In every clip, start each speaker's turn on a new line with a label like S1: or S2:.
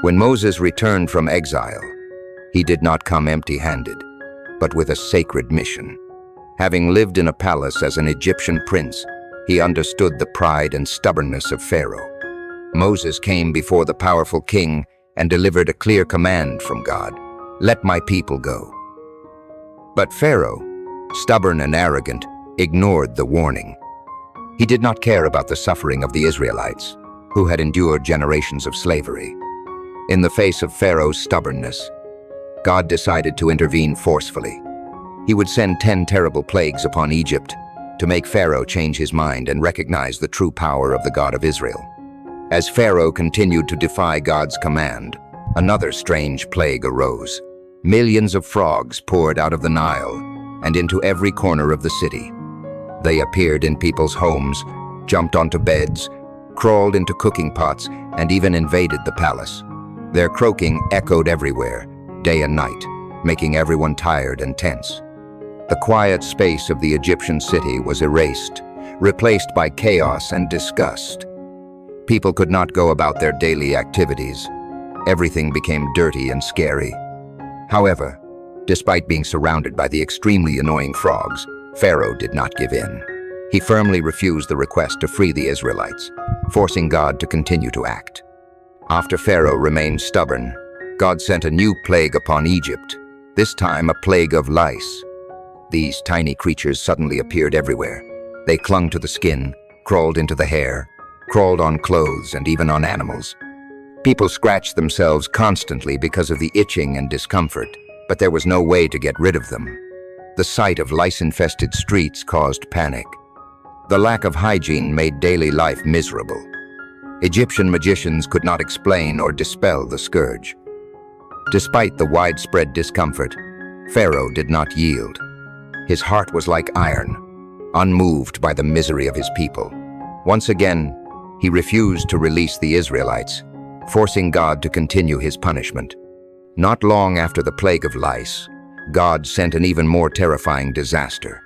S1: When Moses returned from exile, he did not come empty-handed, but with a sacred mission. Having lived in a palace as an Egyptian prince, he understood the pride and stubbornness of Pharaoh. Moses came before the powerful king and delivered a clear command from God: "Let my people go." But Pharaoh, stubborn and arrogant, ignored the warning. He did not care about the suffering of the Israelites, who had endured generations of slavery. In the face of Pharaoh's stubbornness, God decided to intervene forcefully. He would send 10 terrible plagues upon Egypt to make Pharaoh change his mind and recognize the true power of the God of Israel. As Pharaoh continued to defy God's command, another strange plague arose. Millions of frogs poured out of the Nile and into every corner of the city. They appeared in people's homes, jumped onto beds, crawled into cooking pots, and even invaded the palace. Their croaking echoed everywhere, day and night, making everyone tired and tense. The quiet space of the Egyptian city was erased, replaced by chaos and disgust. People could not go about their daily activities. Everything became dirty and scary. However, despite being surrounded by the extremely annoying frogs, Pharaoh did not give in. He firmly refused the request to free the Israelites, forcing God to continue to act. After Pharaoh remained stubborn, God sent a new plague upon Egypt, this time a plague of lice. These tiny creatures suddenly appeared everywhere. They clung to the skin, crawled into the hair, crawled on clothes and even on animals. People scratched themselves constantly because of the itching and discomfort, but there was no way to get rid of them. The sight of lice-infested streets caused panic. The lack of hygiene made daily life miserable. Egyptian magicians could not explain or dispel the scourge. Despite the widespread discomfort, Pharaoh did not yield. His heart was like iron, unmoved by the misery of his people. Once again, he refused to release the Israelites, forcing God to continue his punishment. Not long after the plague of lice, God sent an even more terrifying disaster.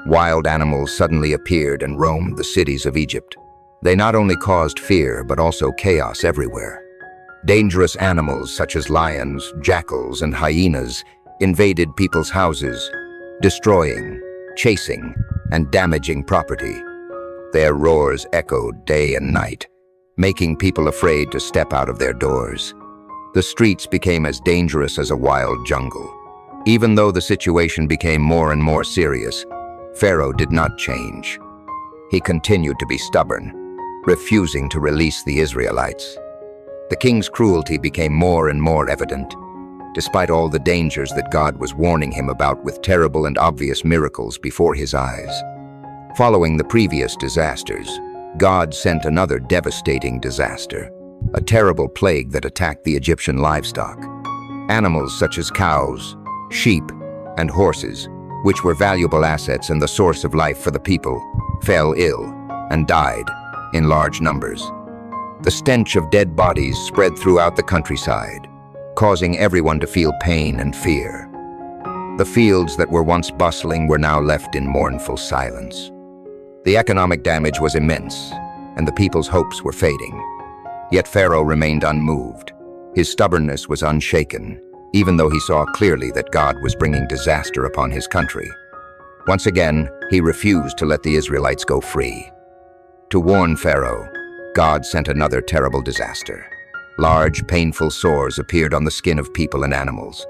S1: Wild animals suddenly appeared and roamed the cities of Egypt. They not only caused fear, but also chaos everywhere. Dangerous animals such as lions, jackals, and hyenas invaded people's houses, destroying, chasing, and damaging property. Their roars echoed day and night, making people afraid to step out of their doors. The streets became as dangerous as a wild jungle. Even though the situation became more and more serious, Pharaoh did not change. He continued to be stubborn, refusing to release the Israelites. The king's cruelty became more and more evident, despite all the dangers that God was warning him about with terrible and obvious miracles before his eyes. Following the previous disasters, God sent another devastating disaster, a terrible plague that attacked the Egyptian livestock. Animals such as cows, sheep, and horses, which were valuable assets and the source of life for the people, fell ill and died in large numbers. The stench of dead bodies spread throughout the countryside, causing everyone to feel pain and fear. The fields that were once bustling were now left in mournful silence. The economic damage was immense, and the people's hopes were fading. Yet Pharaoh remained unmoved. His stubbornness was unshaken, even though he saw clearly that God was bringing disaster upon his country. Once again, he refused to let the Israelites go free. To warn Pharaoh, God sent another terrible disaster. Large, painful sores appeared on the skin of people and animals.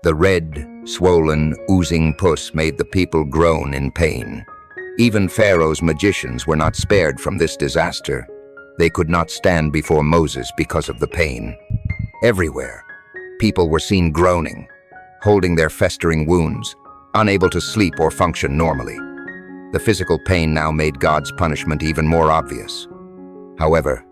S1: The red, swollen, oozing pus made the people groan in pain. Even Pharaoh's magicians were not spared from this disaster. They could not stand before Moses because of the pain. Everywhere, people were seen groaning, holding their festering wounds, unable to sleep or function normally. The physical pain now made God's punishment even more obvious. However,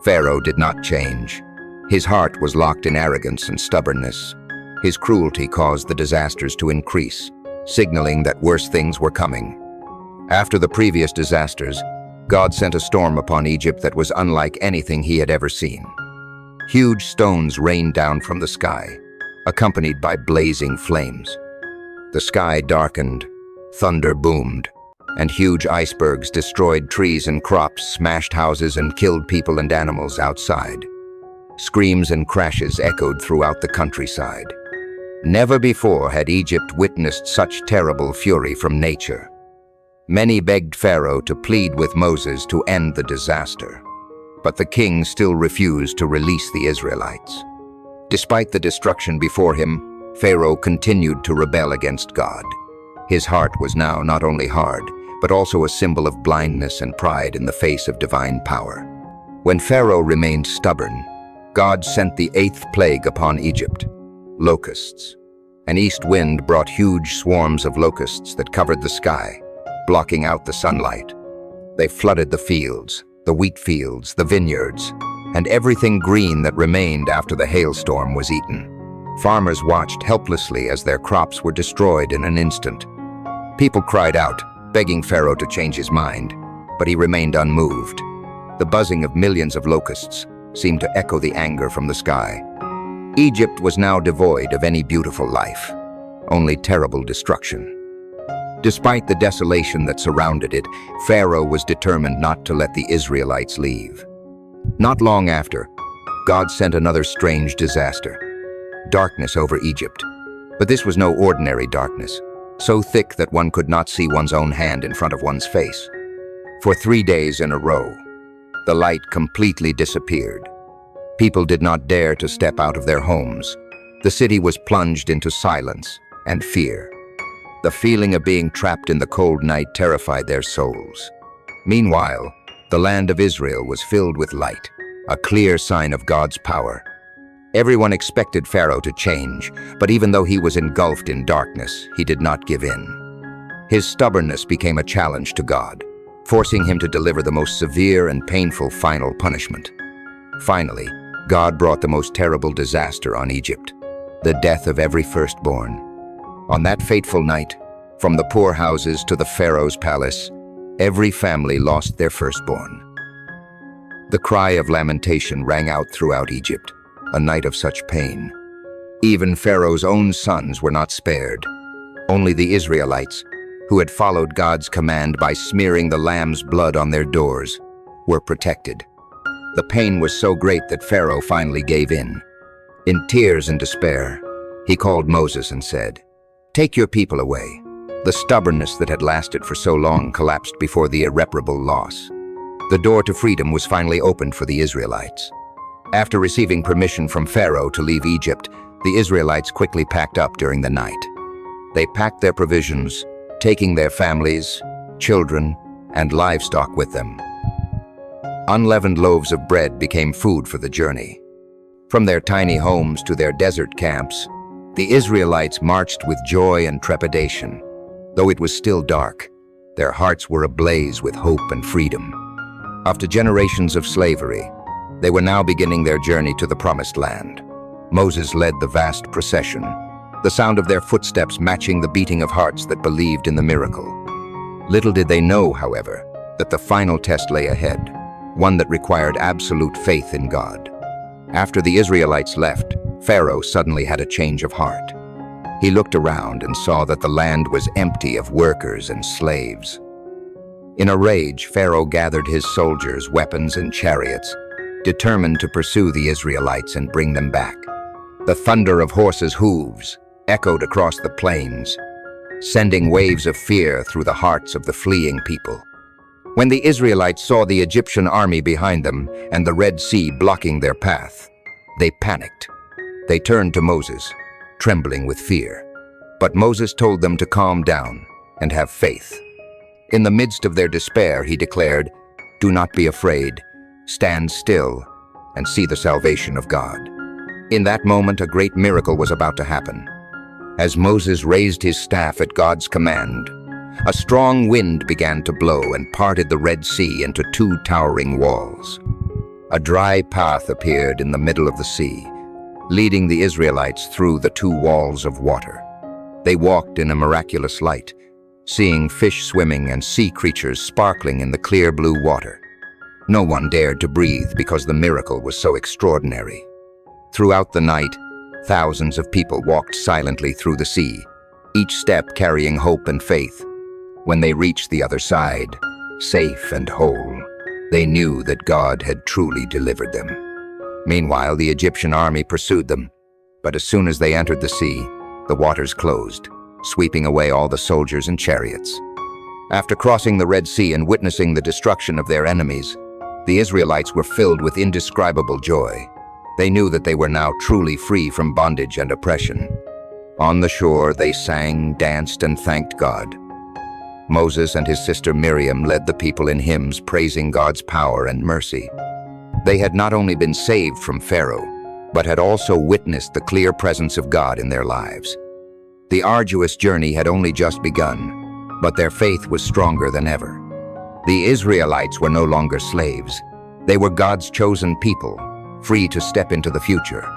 S1: Pharaoh did not change. His heart was locked in arrogance and stubbornness. His cruelty caused the disasters to increase, signaling that worse things were coming. After the previous disasters, God sent a storm upon Egypt that was unlike anything he had ever seen. Huge stones rained down from the sky, accompanied by blazing flames. The sky darkened, thunder boomed, and huge icebergs destroyed trees and crops, smashed houses, and killed people and animals outside. Screams and crashes echoed throughout the countryside. Never before had Egypt witnessed such terrible fury from nature. Many begged Pharaoh to plead with Moses to end the disaster, but the king still refused to release the Israelites. Despite the destruction before him, Pharaoh continued to rebel against God. His heart was now not only hard, but also a symbol of blindness and pride in the face of divine power. When Pharaoh remained stubborn, God sent the 8th plague upon Egypt, locusts. An east wind brought huge swarms of locusts that covered the sky, blocking out the sunlight. They flooded the fields, the wheat fields, the vineyards, and everything green that remained after the hailstorm was eaten. Farmers watched helplessly as their crops were destroyed in an instant. People cried out, begging Pharaoh to change his mind, but he remained unmoved. The buzzing of millions of locusts seemed to echo the anger from the sky. Egypt was now devoid of any beautiful life, only terrible destruction. Despite the desolation that surrounded it, Pharaoh was determined not to let the Israelites leave. Not long after, God sent another strange disaster: darkness over Egypt. But this was no ordinary darkness, so thick that one could not see one's own hand in front of one's face. For 3 days in a row, the light completely disappeared. People did not dare to step out of their homes. The city was plunged into silence and fear. The feeling of being trapped in the cold night terrified their souls. Meanwhile, the land of Israel was filled with light, a clear sign of God's power. Everyone expected Pharaoh to change, but even though he was engulfed in darkness, he did not give in. His stubbornness became a challenge to God, forcing him to deliver the most severe and painful final punishment. Finally, God brought the most terrible disaster on Egypt: the death of every firstborn. On that fateful night, from the poorhouses to the Pharaoh's palace, every family lost their firstborn. The cry of lamentation rang out throughout Egypt, a night of such pain. Even Pharaoh's own sons were not spared. Only the Israelites, who had followed God's command by smearing the lamb's blood on their doors, were protected. The pain was so great that Pharaoh finally gave in. In tears and despair, he called Moses and said, "Take your people away." The stubbornness that had lasted for so long collapsed before the irreparable loss. The door to freedom was finally opened for the Israelites. After receiving permission from Pharaoh to leave Egypt, the Israelites quickly packed up during the night. They packed their provisions, taking their families, children, and livestock with them. Unleavened loaves of bread became food for the journey. From their tiny homes to their desert camps, the Israelites marched with joy and trepidation. Though it was still dark, their hearts were ablaze with hope and freedom. After generations of slavery, they were now beginning their journey to the Promised Land. Moses led the vast procession, the sound of their footsteps matching the beating of hearts that believed in the miracle. Little did they know, however, that the final test lay ahead, one that required absolute faith in God. After the Israelites left, Pharaoh suddenly had a change of heart. He looked around and saw that the land was empty of workers and slaves. In a rage, Pharaoh gathered his soldiers, weapons, and chariots, determined to pursue the Israelites and bring them back. The thunder of horses' hooves echoed across the plains, sending waves of fear through the hearts of the fleeing people. When the Israelites saw the Egyptian army behind them and the Red Sea blocking their path, they panicked. They turned to Moses, trembling with fear. But Moses told them to calm down and have faith. In the midst of their despair, he declared, "Do not be afraid. Stand still and see the salvation of God." In that moment, a great miracle was about to happen. As Moses raised his staff at God's command, a strong wind began to blow and parted the Red Sea into 2 towering walls. A dry path appeared in the middle of the sea, leading the Israelites through the 2 walls of water. They walked in a miraculous light, seeing fish swimming and sea creatures sparkling in the clear blue water. No one dared to breathe because the miracle was so extraordinary. Throughout the night, thousands of people walked silently through the sea, each step carrying hope and faith. When they reached the other side, safe and whole, they knew that God had truly delivered them. Meanwhile, the Egyptian army pursued them, but as soon as they entered the sea, the waters closed, sweeping away all the soldiers and chariots. After crossing the Red Sea and witnessing the destruction of their enemies, the Israelites were filled with indescribable joy. They knew that they were now truly free from bondage and oppression. On the shore, they sang, danced, and thanked God. Moses and his sister Miriam led the people in hymns praising God's power and mercy. They had not only been saved from Pharaoh, but had also witnessed the clear presence of God in their lives. The arduous journey had only just begun, but their faith was stronger than ever. The Israelites were no longer slaves. They were God's chosen people, free to step into the future.